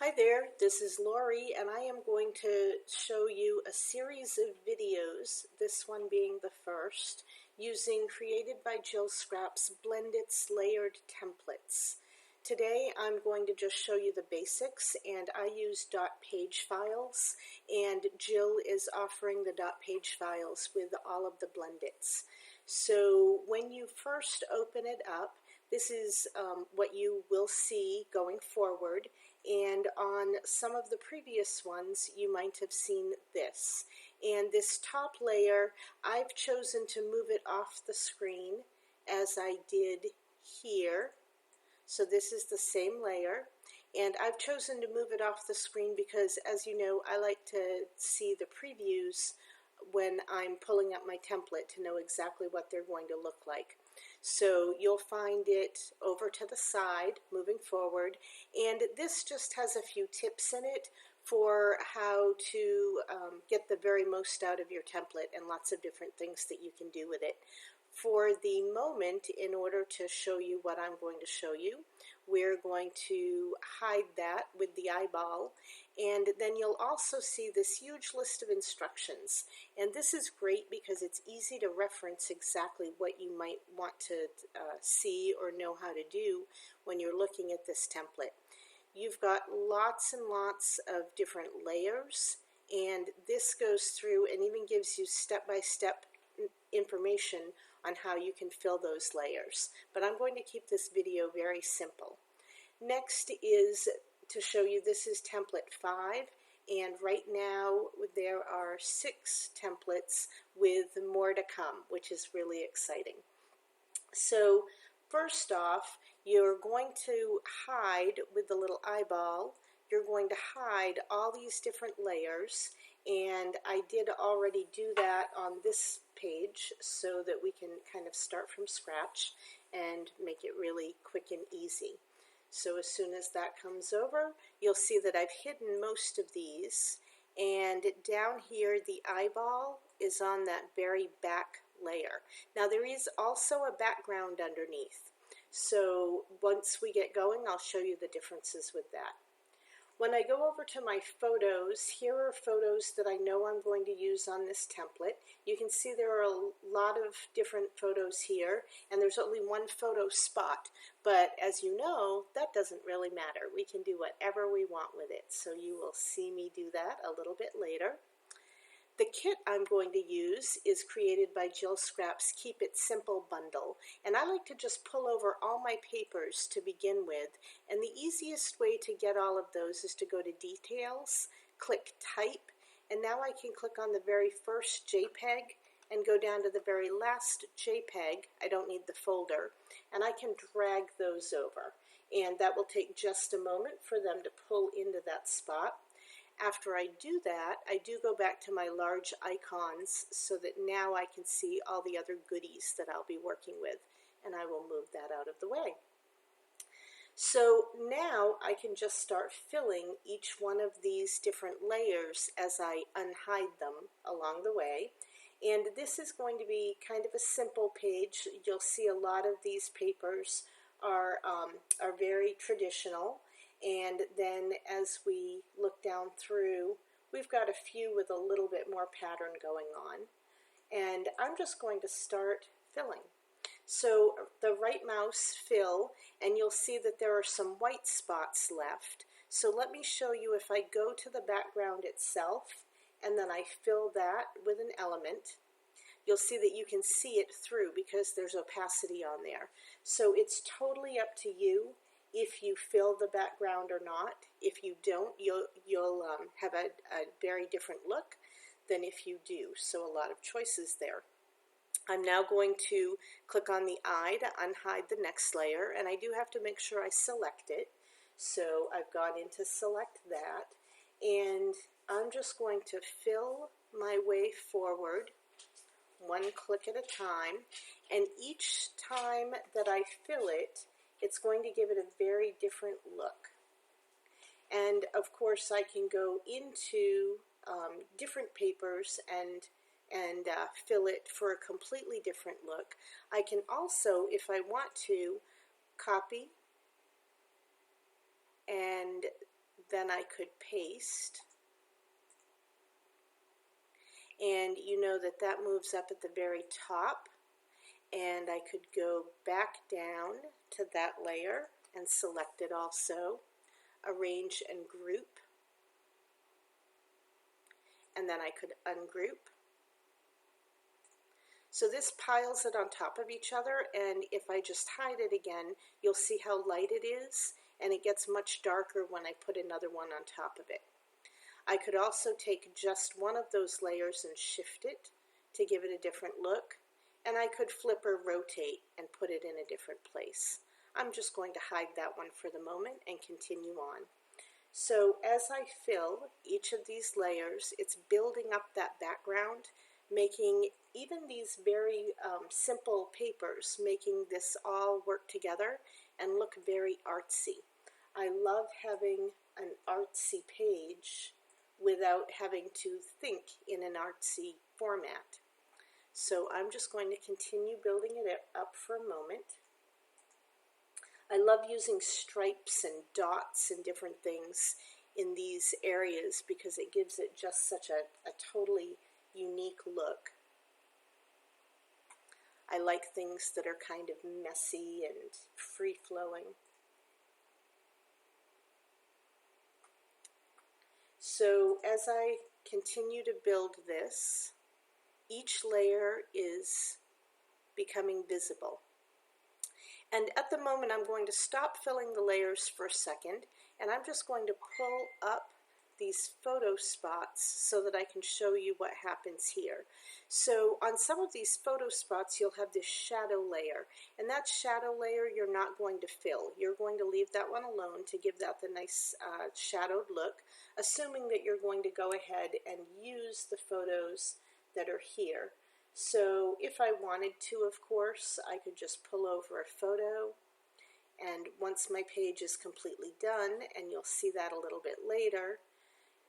Hi there, this is Lori, and I am going to show you a series of videos, this one being the first, using Created by Jill Scraps Blendits layered templates. Today I'm going to just show you the basics, and I use .page files, and Jill is offering the .page files with all of the Blendits. So when you first open it up, this is what you will see going forward. And on some of the previous ones, you might have seen this. And this top layer, I've chosen to move it off the screen as I did here. So this is the same layer. And I've chosen to move it off the screen because, as you know, I like to see the previews when I'm pulling up my template to know exactly what they're going to look like. So you'll find it over to the side moving forward, and this just has a few tips in it for how to get the very most out of your template and lots of different things that you can do with it. For the moment, in order to show you what I'm going to show you, we're going to hide that with the eyeball, and then you'll also see this huge list of instructions. And this is great because it's easy to reference exactly what you might want to see or know how to do when you're looking at this template. You've got lots and lots of different layers, and this goes through and even gives you step-by-step information on how you can fill those layers. But I'm going to keep this video very simple. Next is to show you this is template 5, and right now there are 6 templates with more to come, which is really exciting. So first off, you're going to hide with the little eyeball, you're going to hide all these different layers, and I did already do that on this page so that we can kind of start from scratch and make it really quick and easy. So as soon as that comes over, you'll see that I've hidden most of these, and down here the eyeball is on that very back layer. Now there is also a background underneath, so once we get going I'll show you the differences with that. When I go over to my photos, here are photos that I know I'm going to use on this template. You can see there are a lot of different photos here, and there's only one photo spot. But as you know, that doesn't really matter. We can do whatever we want with it. So you will see me do that a little bit later. The kit I'm going to use is Created by Jill Scraps Keep It Simple bundle, and I like to just pull over all my papers to begin with, and the easiest way to get all of those is to go to Details, click Type, and now I can click on the very first JPEG and go down to the very last JPEG. I don't need the folder, and I can drag those over, and that will take just a moment for them to pull into that spot. After I do that, I do go back to my large icons so that now I can see all the other goodies that I'll be working with, and I will move that out of the way. So now I can just start filling each one of these different layers as I unhide them along the way. And this is going to be kind of a simple page. You'll see a lot of these papers are very traditional. And then as we look down through, we've got a few with a little bit more pattern going on. And I'm just going to start filling. So the right mouse, fill, and you'll see that there are some white spots left. So let me show you if I go to the background itself and then I fill that with an element. You'll see that you can see it through because there's opacity on there. So it's totally up to you if you fill the background or not. If you don't, you'll have a very different look than if you do. So a lot of choices there. I'm now going to click on the eye to unhide the next layer, and I do have to make sure I select it. So I've gone into select that, and I'm just going to fill my way forward one click at a time, and each time that I fill it, it's going to give it a very different look. And of course I can go into different papers and fill it for a completely different look. I can also, if I want to, copy and then I could paste. And you know that that moves up at the very top, and I could go back down to that layer and select it also, arrange and group, and then I could ungroup. So this piles it on top of each other, and if I just hide it again, you'll see how light it is, and it gets much darker when I put another one on top of it. I could also take just one of those layers and shift it to give it a different look, and I could flip or rotate and put it in a different place. I'm just going to hide that one for the moment and continue on. So as I fill each of these layers, it's building up that background, making even these very simple papers, making this all work together and look very artsy. I love having an artsy page without having to think in an artsy format. So I'm just going to continue building it up for a moment. I love using stripes and dots and different things in these areas because it gives it just such a totally unique look. I like things that are kind of messy and free-flowing. So as I continue to build this, each layer is becoming visible. And at the moment I'm going to stop filling the layers for a second, and I'm just going to pull up these photo spots so that I can show you what happens here. So on some of these photo spots you'll have this shadow layer, and that shadow layer you're not going to fill. You're going to leave that one alone to give that the nice shadowed look, assuming that you're going to go ahead and use the photos that are here. So if I wanted to, of course, I could just pull over a photo, and once my page is completely done, and you'll see that a little bit later,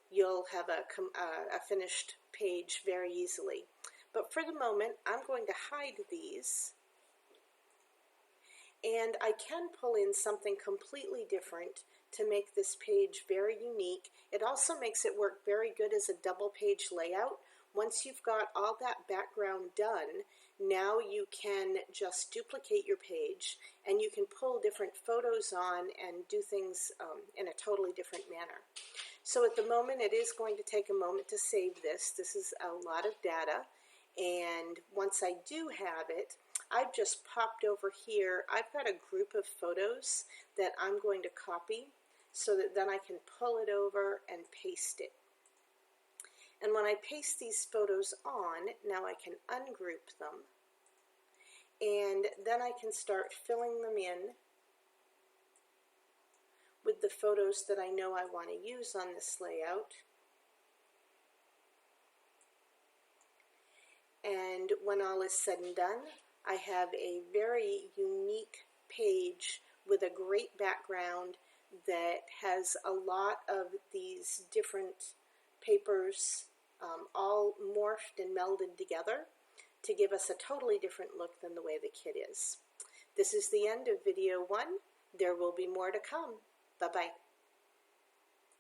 you'll have a finished page very easily. But for the moment, I'm going to hide these, and I can pull in something completely different to make this page very unique. It also makes it work very good as a double page layout. Once you've got all that background done, now you can just duplicate your page and you can pull different photos on and do things in a totally different manner. So at the moment it is going to take a moment to save this. This is a lot of data, and once I do have it, I've just popped over here. I've got a group of photos that I'm going to copy so that then I can pull it over and paste it. And when I paste these photos on, now I can ungroup them, and then I can start filling them in with the photos that I know I want to use on this layout. And when all is said and done, I have a very unique page with a great background that has a lot of these different papers all morphed and melded together to give us a totally different look than the way the kit is. This is the end of video 1. There will be more to come. Bye-bye.